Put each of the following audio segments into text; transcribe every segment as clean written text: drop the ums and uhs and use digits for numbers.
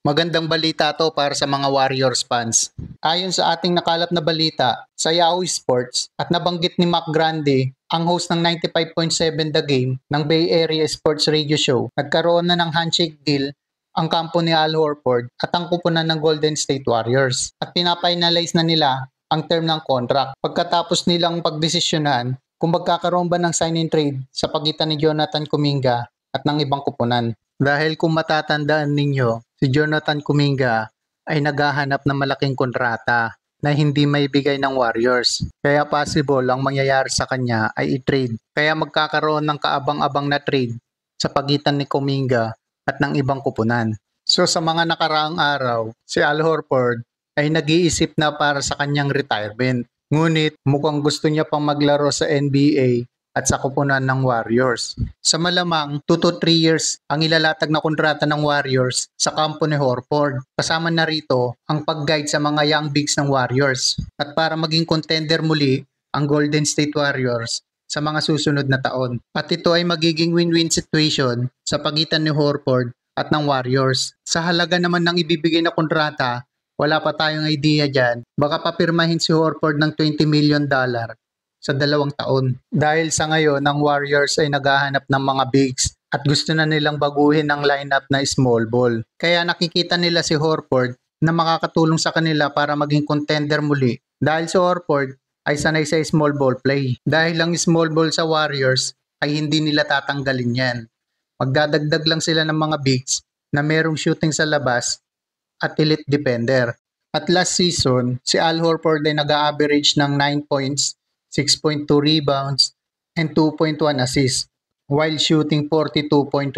Magandang balita to para sa mga Warriors fans. Ayon sa ating nakalap na balita sa Yahoo Sports at nabanggit ni Mac Grande, ang host ng 95.7 The Game ng Bay Area Sports Radio Show, nagkaroon na ng handshake deal ang kampo ni Al Horford at ang kupunan ng Golden State Warriors at pinafinalize na nila ang term ng contract pagkatapos nilang pagdesisyonan kung magkakaroon ba ng sign and trade sa pagitan ni Jonathan Kuminga at ng ibang kupunan. Dahil kung matatandaan ninyo, si Jonathan Kuminga ay naghahanap ng malaking kontrata na hindi maibigay ng Warriors. Kaya possible ang mangyayari sa kanya ay i-trade. Kaya magkakaroon ng kaabang-abang na trade sa pagitan ni Kuminga at ng ibang kupunan. So sa mga nakaraang araw, si Al Horford ay nag-iisip na para sa kanyang retirement. Ngunit mukhang gusto niya pang maglaro sa NBA at sa kupunan ng Warriors. Sa malamang 2 to 3 years ang ilalatag na kontrata ng Warriors sa kampo ni Horford. Kasama na rito ang pag-guide sa mga young bigs ng Warriors at para maging contender muli ang Golden State Warriors sa mga susunod na taon. At ito ay magiging win-win situation sa pagitan ni Horford at ng Warriors. Sa halaga naman ng ibibigay na kontrata, wala pa tayong idea dyan. Baka papirmahin si Horford ng $20 million sa 2 taon. Dahil sa ngayon, ang Warriors ay naghahanap ng mga bigs at gusto na nilang baguhin ang lineup na small ball. Kaya nakikita nila si Horford na makakatulong sa kanila para maging contender muli. Dahil si Horford ay sanay sa small ball play. Dahil ang small ball sa Warriors ay hindi nila tatanggalin yan. Magdadagdag lang sila ng mga bigs na merong shooting sa labas at elite defender. At last season, si Al Horford ay nag-average ng 9 points, 6.2 rebounds, and 2.1 assists while shooting 42.3%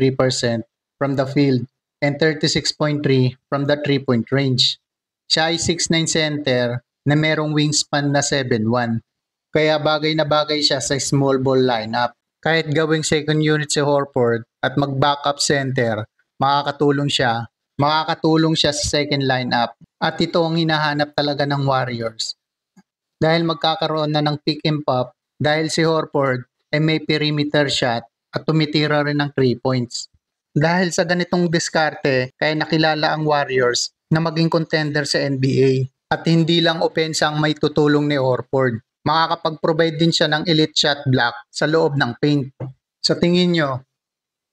from the field and 36.3% from the 3-point range. Siya ay 6'9 center na merong wingspan na 7'1. Kaya bagay na bagay siya sa small ball lineup. Kahit gawing second unit si Horford at mag-backup center, makakatulong siya sa second lineup. At ito ang hinahanap talaga ng Warriors. Dahil magkakaroon na ng pick and pop dahil si Horford ay may perimeter shot at tumitira rin ng 3 points. Dahil sa ganitong diskarte, kaya nakilala ang Warriors na maging contender sa NBA. At hindi lang opensa ang may tutulong ni Horford. Makakapag-provide din siya ng elite shot block sa loob ng paint. Sa tingin nyo,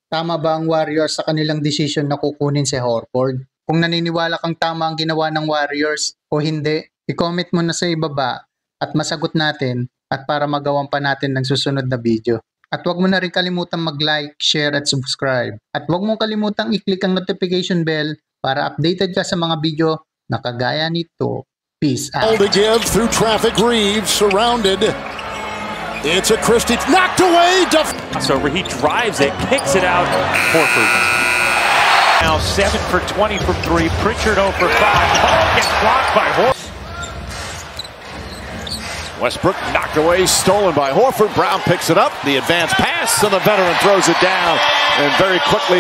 tama ba ang Warriors sa kanilang decision na kukunin si Horford? Kung naniniwala kang tama ang ginawa ng Warriors o hindi, i-comment mo na sa ibaba at masagot natin at para magawan pa natin ng susunod na video. At huwag mo na rin kalimutang mag-like, share at subscribe. At huwag mo kalimutang i-click ang notification bell para updated ka sa mga video na kagaya nito. Peace out. To give through traffic, Reeves surrounded. It's a Christie knocked away. Over, he drives it, kicks it out. Horford. Now 7 for 20 from 3. Pritchard 0 for 5. Oh, gets blocked by Horford. Westbrook knocked away, stolen by Horford. Brown picks it up. The advanced pass, and the veteran throws it down. And very quickly